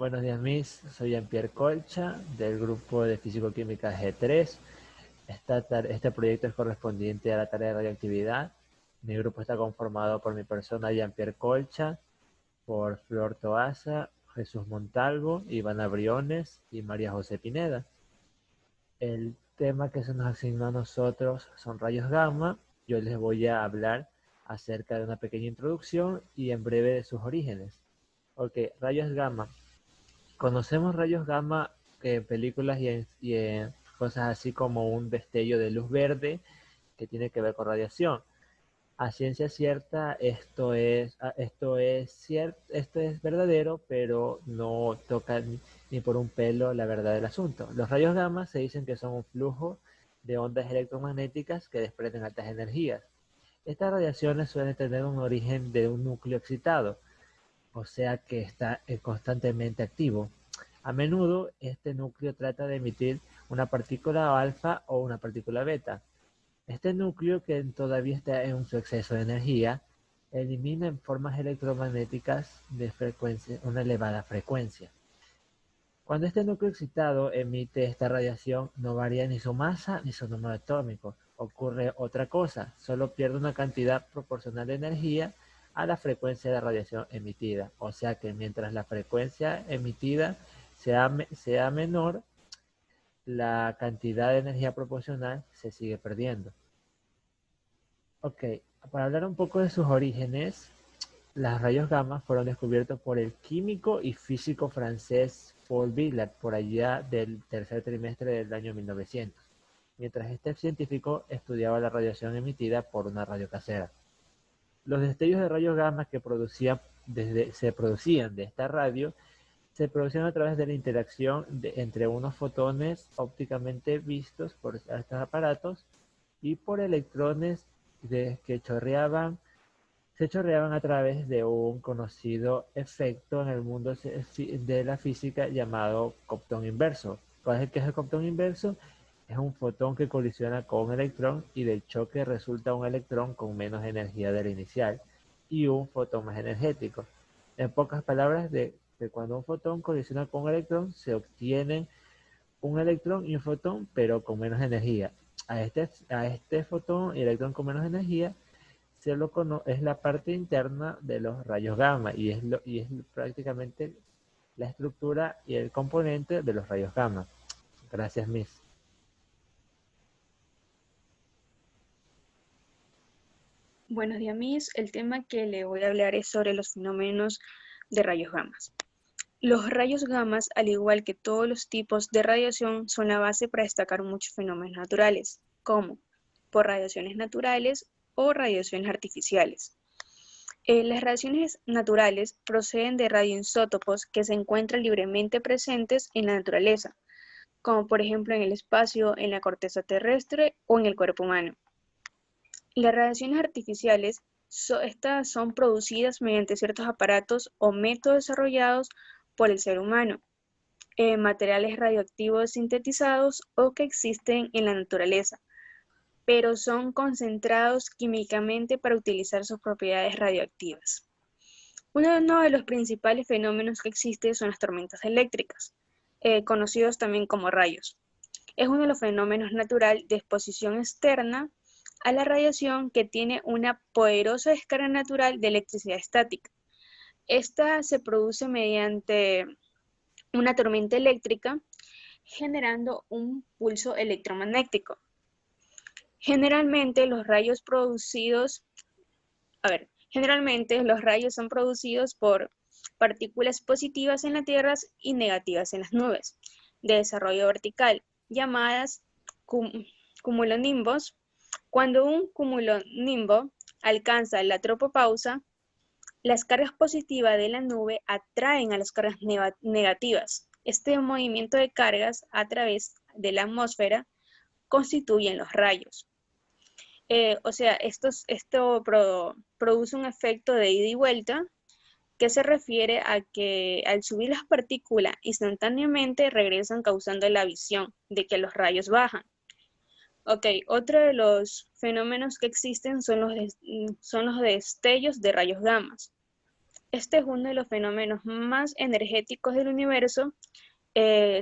Buenos días, Miss. Soy Jean-Pierre Colcha, del grupo de Físico-Química G3. Este proyecto es correspondiente a la tarea de radioactividad. Mi grupo está conformado por mi persona, Jean-Pierre Colcha, por Flor Toaza, Jesús Montalvo, Ivana Briones y María José Pineda. El tema que se nos asignó a nosotros son rayos gamma. Yo les voy a hablar acerca de una pequeña introducción y en breve de sus orígenes. Ok, rayos gamma. Conocemos rayos gamma en películas y en cosas así como un destello de luz verde que tiene que ver con radiación. A ciencia cierta, esto es verdadero, pero no toca ni por un pelo la verdad del asunto. Los rayos gamma se dicen que son un flujo de ondas electromagnéticas que desprenden altas energías. Estas radiaciones suelen tener un origen de un núcleo excitado, o sea que está constantemente activo. A menudo este núcleo trata de emitir una partícula alfa o una partícula beta. Este núcleo, que todavía está en su exceso de energía, elimina en formas electromagnéticas de frecuencia, una elevada frecuencia. Cuando este núcleo excitado emite esta radiación, no varía ni su masa ni su número atómico. Ocurre otra cosa, solo pierde una cantidad proporcional de energía a la frecuencia de radiación emitida. O sea que mientras la frecuencia emitida sea menor, la cantidad de energía proporcional se sigue perdiendo. Ok, para hablar un poco de sus orígenes, los rayos gamma fueron descubiertos por el químico y físico francés Paul Villard por allá del tercer trimestre del año 1900, mientras este científico estudiaba la radiación emitida por una radio casera. Los destellos de rayos gamma que se producían de esta radio se producían a través de la interacción entre unos fotones ópticamente vistos por estos aparatos y por electrones que se chorreaban a través de un conocido efecto en el mundo de la física llamado Compton inverso. ¿Cuál es el Compton inverso? Es un fotón que colisiona con un electrón y del choque resulta un electrón con menos energía de la inicial y un fotón más energético. En pocas palabras, de cuando un fotón colisiona con un electrón, se obtienen un electrón y un fotón, pero con menos energía. A este fotón y electrón con menos energía es la parte interna de los rayos gamma y es prácticamente la estructura y el componente de los rayos gamma. Gracias, Miss. Buenos días, Miss. El tema que le voy a hablar es sobre los fenómenos de rayos gamma. Los rayos gamma, al igual que todos los tipos de radiación, son la base para destacar muchos fenómenos naturales, como por radiaciones naturales o radiaciones artificiales. Las radiaciones naturales proceden de radioisótopos que se encuentran libremente presentes en la naturaleza, como por ejemplo en el espacio, en la corteza terrestre o en el cuerpo humano. Las radiaciones artificiales estas son producidas mediante ciertos aparatos o métodos desarrollados por el ser humano, materiales radioactivos sintetizados o que existen en la naturaleza, pero son concentrados químicamente para utilizar sus propiedades radioactivas. Uno de los principales fenómenos que existe son las tormentas eléctricas, conocidos también como rayos. Es uno de los fenómenos natural de exposición externa a la radiación que tiene una poderosa descarga natural de electricidad estática. Esta se produce mediante una tormenta eléctrica generando un pulso electromagnético. Generalmente los rayos son producidos por partículas positivas en la Tierra y negativas en las nubes de desarrollo vertical, llamadas cumulonimbos. Cuando un cumulonimbo alcanza la tropopausa, las cargas positivas de la nube atraen a las cargas negativas. Este movimiento de cargas a través de la atmósfera constituyen los rayos. Esto produce un efecto de ida y vuelta que se refiere a que al subir las partículas instantáneamente regresan causando la visión de que los rayos bajan. Ok, otro de los fenómenos que existen son los destellos de rayos gamma. Este es uno de los fenómenos más energéticos del universo.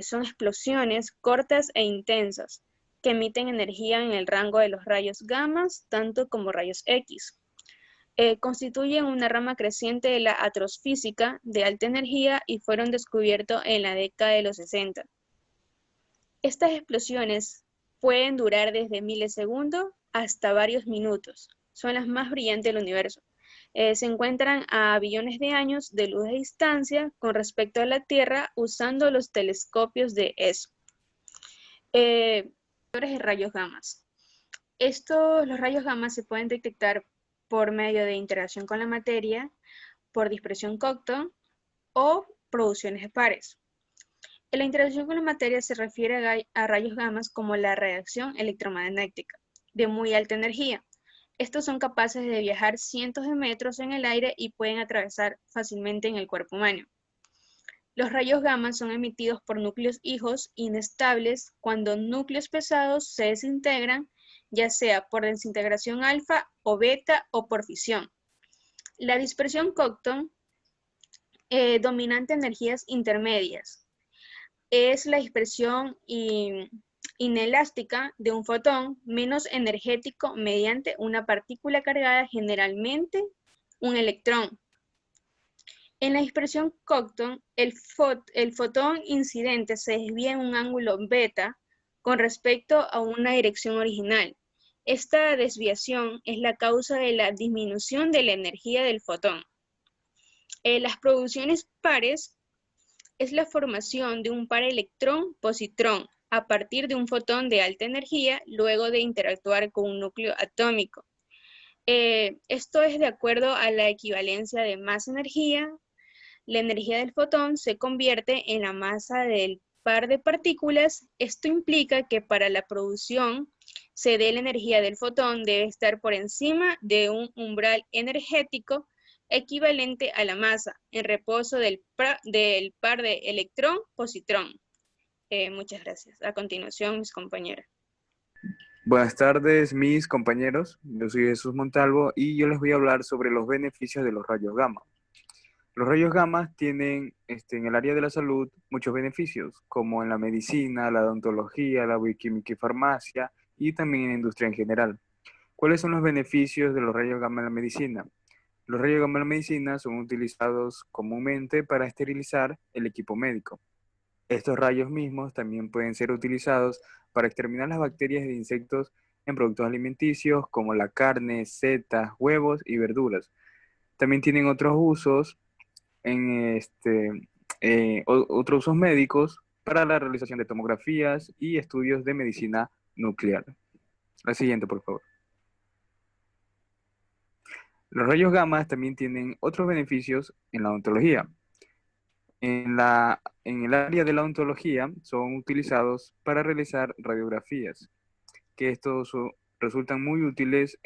Son explosiones cortas e intensas que emiten energía en el rango de los rayos gamma, tanto como rayos X. Constituyen una rama creciente de la astrofísica de alta energía y fueron descubiertos en la década de los 60. Estas explosiones pueden durar desde milisegundos hasta varios minutos. Son las más brillantes del universo. Se encuentran a billones de años de luz de distancia con respecto a la Tierra usando los telescopios de ESO. De rayos gamma. Los rayos gamma se pueden detectar por medio de interacción con la materia, por dispersión Compton o producciones de pares. La interacción con la materia se refiere a rayos gamma como la radiación electromagnética de muy alta energía. Estos son capaces de viajar cientos de metros en el aire y pueden atravesar fácilmente en el cuerpo humano. Los rayos gamma son emitidos por núcleos hijos inestables cuando núcleos pesados se desintegran, ya sea por desintegración alfa o beta o por fisión. La dispersión Compton, dominante energías intermedias, es la dispersión inelástica de un fotón menos energético mediante una partícula cargada, generalmente un electrón. En la dispersión Compton, el fotón incidente se desvía en un ángulo beta con respecto a una dirección original. Esta desviación es la causa de la disminución de la energía del fotón. Las producciones pares es la formación de un par electrón-positrón a partir de un fotón de alta energía luego de interactuar con un núcleo atómico. Esto es de acuerdo a la equivalencia de masa-energía. La energía del fotón se convierte en la masa del par de partículas. Esto implica que para la producción la energía del fotón debe estar por encima de un umbral energético equivalente a la masa en reposo del par de electrón-positrón. Muchas gracias. A continuación, mis compañeras. Buenas tardes, mis compañeros. Yo soy Jesús Montalvo y yo les voy a hablar sobre los beneficios de los rayos gamma. Los rayos gamma tienen en el área de la salud muchos beneficios, como en la medicina, la odontología, la bioquímica y farmacia, y también en la industria en general. ¿Cuáles son los beneficios de los rayos gamma en la medicina? Los rayos gamma en la medicina son utilizados comúnmente para esterilizar el equipo médico. Estos rayos mismos también pueden ser utilizados para exterminar las bacterias de insectos en productos alimenticios como la carne, setas, huevos y verduras. También tienen otros usos otros usos médicos para la realización de tomografías y estudios de medicina nuclear. La siguiente, por favor. Los rayos gamma también tienen otros beneficios en la odontología. En el área de la odontología son utilizados para realizar radiografías, que estos resultan muy útiles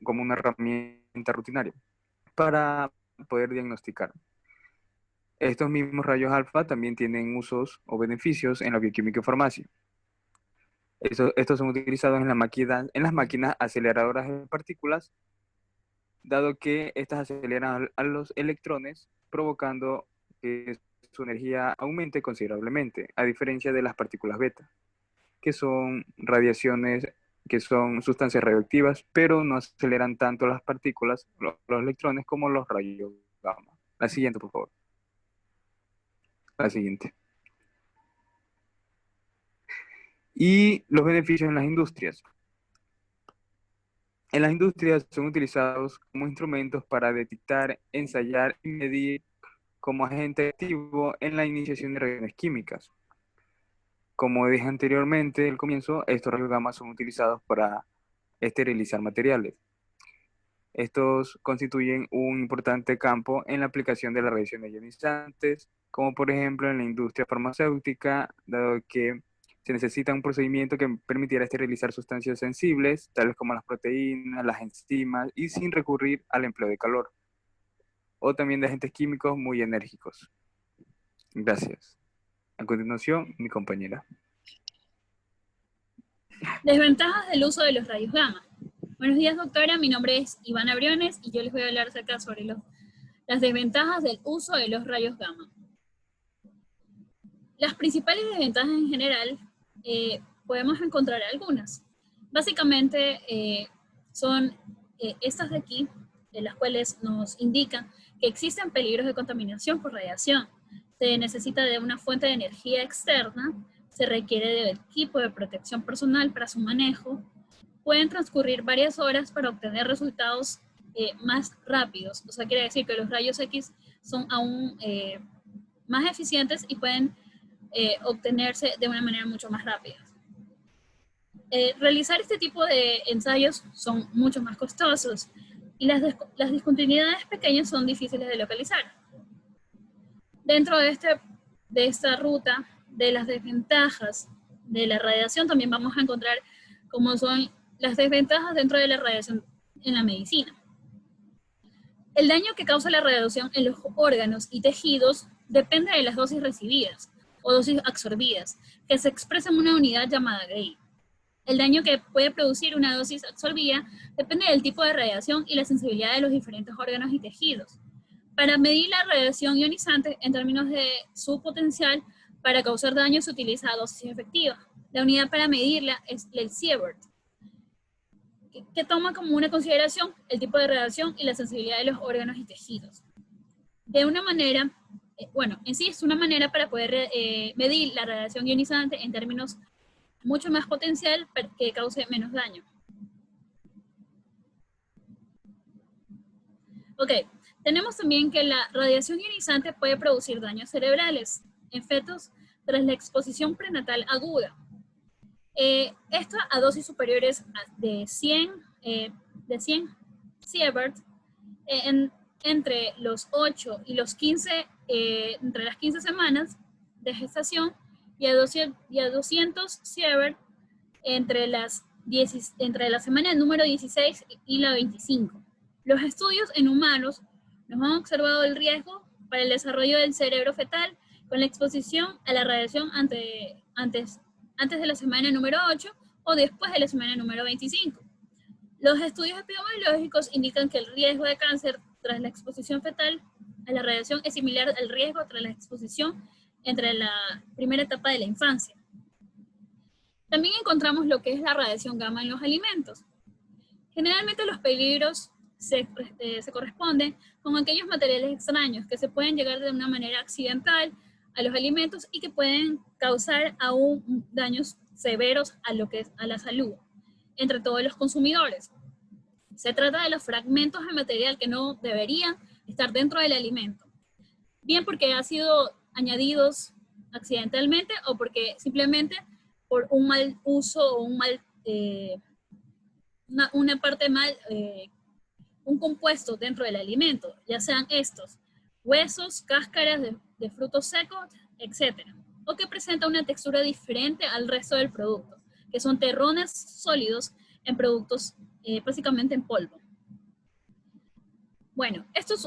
como una herramienta rutinaria para poder diagnosticar. Estos mismos rayos alfa también tienen usos o beneficios en la bioquímica y farmacia. Estos son utilizados en las máquinas aceleradoras de partículas, dado que estas aceleran a los electrones, provocando que su energía aumente considerablemente, a diferencia de las partículas beta, que son radiaciones, que son sustancias radioactivas, pero no aceleran tanto las partículas, los electrones, como los rayos gamma. La siguiente, por favor. La siguiente. Y los beneficios en las industrias. En las industrias son utilizados como instrumentos para detectar, ensayar y medir como agente activo en la iniciación de reacciones químicas. Como dije anteriormente, al comienzo, estos rayos gamma son utilizados para esterilizar materiales. Estos constituyen un importante campo en la aplicación de las radiaciones ionizantes, como por ejemplo en la industria farmacéutica, dado que se necesita un procedimiento que permitiera esterilizar sustancias sensibles, tales como las proteínas, las enzimas, y sin recurrir al empleo de calor, o también de agentes químicos muy enérgicos. Gracias. A continuación, mi compañera. Desventajas del uso de los rayos gamma. Buenos días, doctora. Mi nombre es Ivana Briones y yo les voy a hablar acerca sobre los Las desventajas del uso de los rayos gamma. Las principales desventajas en general, podemos encontrar algunas. Básicamente son estas de aquí, las cuales nos indican que existen peligros de contaminación por radiación. Se necesita de una fuente de energía externa, se requiere de equipo de protección personal para su manejo, pueden transcurrir varias horas para obtener resultados más rápidos. O sea, quiere decir que los rayos X son aún más eficientes y pueden obtenerse de una manera mucho más rápida. Realizar este tipo de ensayos son mucho más costosos y las discontinuidades pequeñas son difíciles de localizar. Dentro de esta ruta de las desventajas de la radiación también vamos a encontrar cómo son las desventajas dentro de la radiación en la medicina. El daño que causa la radiación en los órganos y tejidos depende de las dosis recibidas o dosis absorbidas, que se expresa en una unidad llamada Gray. El daño que puede producir una dosis absorbida depende del tipo de radiación y la sensibilidad de los diferentes órganos y tejidos. Para medir la radiación ionizante en términos de su potencial para causar daño se utiliza dosis efectiva. La unidad para medirla es el Sievert, que toma como una consideración el tipo de radiación y la sensibilidad de los órganos y tejidos. De una manera, en sí es una manera para poder medir la radiación ionizante en términos mucho más potencial para que cause menos daño. Ok, tenemos también que la radiación ionizante puede producir daños cerebrales en fetos tras la exposición prenatal aguda. Esto a dosis superiores de 100 Sievert entre los 8 y los 15, entre las 15 semanas de gestación y a 200 Sievert entre la semana número 16 y la 25. Los estudios en humanos nos han observado el riesgo para el desarrollo del cerebro fetal con la exposición a la radiación antes de la semana número 8 o después de la semana número 25. Los estudios epidemiológicos indican que el riesgo de cáncer tras la exposición fetal a la radiación es similar al riesgo tras la exposición entre la primera etapa de la infancia. También encontramos lo que es la radiación gamma en los alimentos. Generalmente los peligros se corresponden con aquellos materiales extraños que se pueden llegar de una manera accidental a los alimentos y que pueden causar aún daños severos a la salud entre todos los consumidores. Se trata de los fragmentos de material que no deberían estar dentro del alimento, bien porque han sido añadidos accidentalmente o porque simplemente por un mal uso o un compuesto dentro del alimento, ya sean estos huesos, cáscaras de frutos secos, etc. O que presenta una textura diferente al resto del producto, que son terrones sólidos en productos básicamente en polvo. Bueno, esto es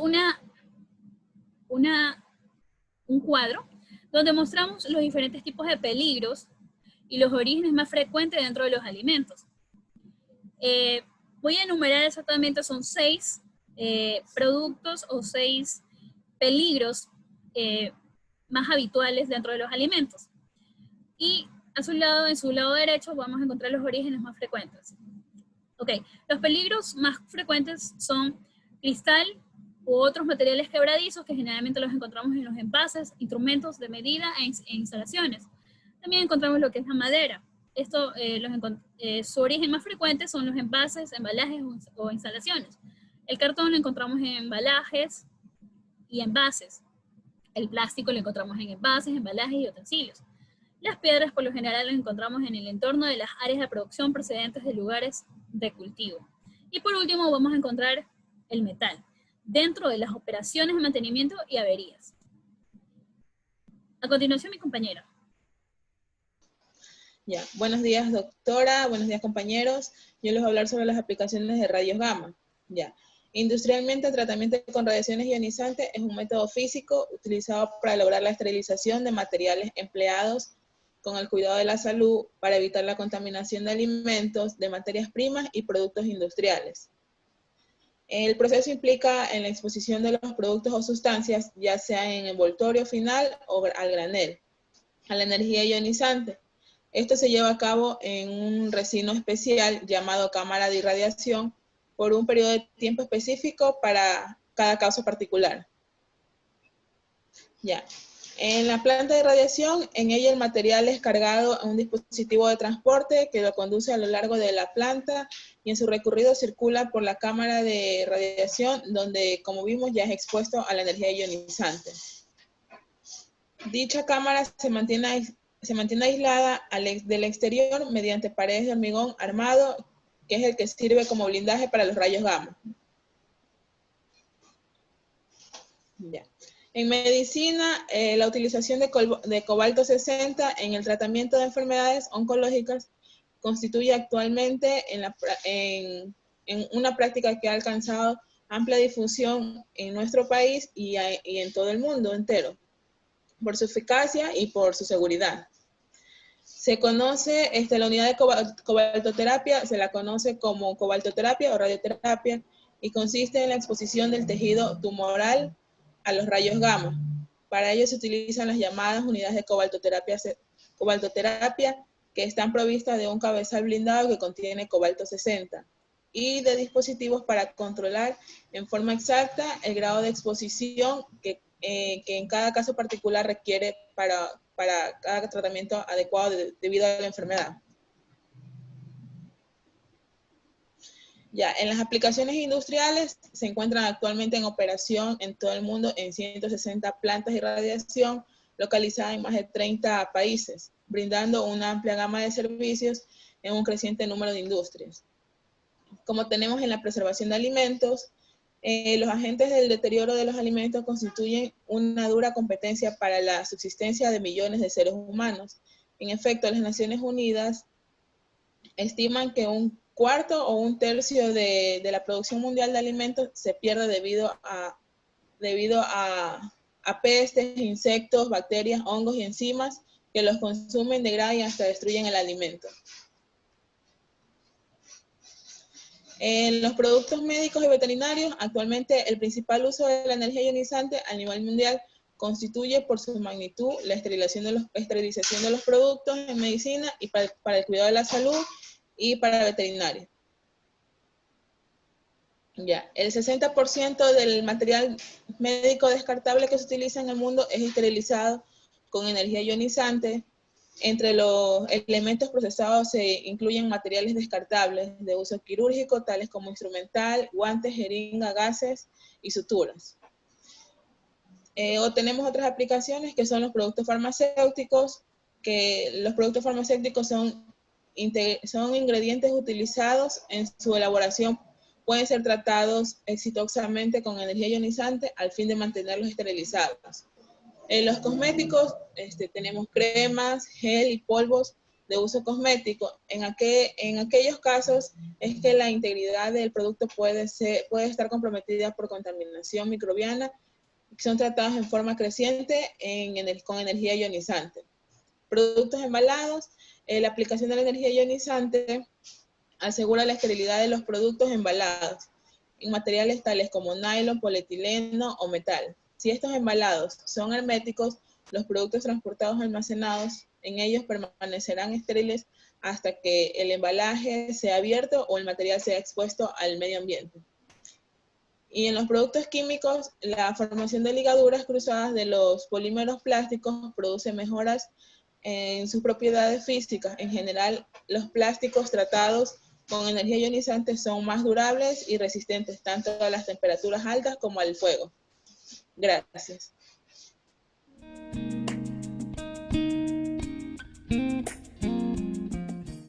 un cuadro donde mostramos los diferentes tipos de peligros y los orígenes más frecuentes dentro de los alimentos. Voy a enumerar exactamente, son 6 productos o 6 peligros más habituales dentro de los alimentos. Y en su lado derecho vamos a encontrar los orígenes más frecuentes. Ok, los peligros más frecuentes son cristal u otros materiales quebradizos que generalmente los encontramos en los envases, instrumentos de medida e instalaciones. También encontramos lo que es la madera. Esto, su origen más frecuente son los envases, embalajes o instalaciones. El cartón lo encontramos en embalajes y envases. El plástico lo encontramos en envases, embalajes y utensilios. Las piedras por lo general las encontramos en el entorno de las áreas de producción procedentes de lugares de cultivo. Y por último vamos a encontrar el metal, dentro de las operaciones de mantenimiento y averías. A continuación mi compañera. Ya, buenos días doctora, buenos días compañeros. Yo les voy a hablar sobre las aplicaciones de rayos gamma. Ya. Industrialmente el tratamiento con radiaciones ionizantes es un método físico utilizado para lograr la esterilización de materiales empleados con el cuidado de la salud para evitar la contaminación de alimentos, de materias primas y productos industriales. El proceso implica en la exposición de los productos o sustancias, ya sea en envoltorio final o al granel, a la energía ionizante. Esto se lleva a cabo en un recinto especial llamado cámara de irradiación por un periodo de tiempo específico para cada caso particular. Ya. En la planta de irradiación, en ella el material es cargado a un dispositivo de transporte que lo conduce a lo largo de la planta y en su recorrido circula por la cámara de radiación donde, como vimos, ya es expuesto a la energía ionizante. Dicha cámara se mantiene aislada del exterior mediante paredes de hormigón armado, que es el que sirve como blindaje para los rayos gamma. Ya. En medicina, la utilización de cobalto 60 en el tratamiento de enfermedades oncológicas constituye actualmente en una práctica que ha alcanzado amplia difusión en nuestro país y en todo el mundo entero, por su eficacia y por su seguridad. Se conoce la unidad de cobaltoterapia, se la conoce como cobaltoterapia o radioterapia, y consiste en la exposición del tejido tumoral a los rayos gamma. Para ello se utilizan las llamadas unidades de cobaltoterapia que están provistas de un cabezal blindado que contiene cobalto 60 y de dispositivos para controlar en forma exacta el grado de exposición que en cada caso particular requiere para cada tratamiento adecuado debido a la enfermedad. Ya, en las aplicaciones industriales se encuentran actualmente en operación en todo el mundo en 160 plantas de irradiación localizadas en más de 30 países, brindando una amplia gama de servicios en un creciente número de industrias. Como tenemos en la preservación de alimentos, los agentes del deterioro de los alimentos constituyen una dura competencia para la subsistencia de millones de seres humanos. En efecto, las Naciones Unidas estiman que un cuarto o un tercio de la producción mundial de alimentos se pierde debido a pestes, insectos, bacterias, hongos y enzimas que los consumen, degradan y hasta destruyen el alimento. En los productos médicos y veterinarios, actualmente el principal uso de la energía ionizante a nivel mundial constituye por su magnitud la esterilización de los productos en medicina y para el cuidado de la salud y para veterinaria. Ya, el 60% del material médico descartable que se utiliza en el mundo es esterilizado con energía ionizante. Entre los elementos procesados se incluyen materiales descartables de uso quirúrgico, tales como instrumental, guantes, jeringa, gases y suturas. O tenemos otras aplicaciones que son los productos farmacéuticos, que los productos farmacéuticos son ingredientes utilizados en su elaboración, pueden ser tratados exitosamente con energía ionizante al fin de mantenerlos esterilizados. En los cosméticos tenemos cremas, gel y polvos de uso cosmético. En aquellos casos es que la integridad del producto puede estar comprometida por contaminación microbiana, que son tratados en forma creciente con energía ionizante. Productos embalados, la aplicación de la energía ionizante asegura la esterilidad de los productos embalados en materiales tales como nylon, polietileno o metal. Si estos embalados son herméticos, los productos transportados almacenados en ellos permanecerán estériles hasta que el embalaje sea abierto o el material sea expuesto al medio ambiente. Y en los productos químicos, la formación de ligaduras cruzadas de los polímeros plásticos produce mejoras en sus propiedades físicas. En general, los plásticos tratados con energía ionizante son más durables y resistentes tanto a las temperaturas altas como al fuego. Gracias.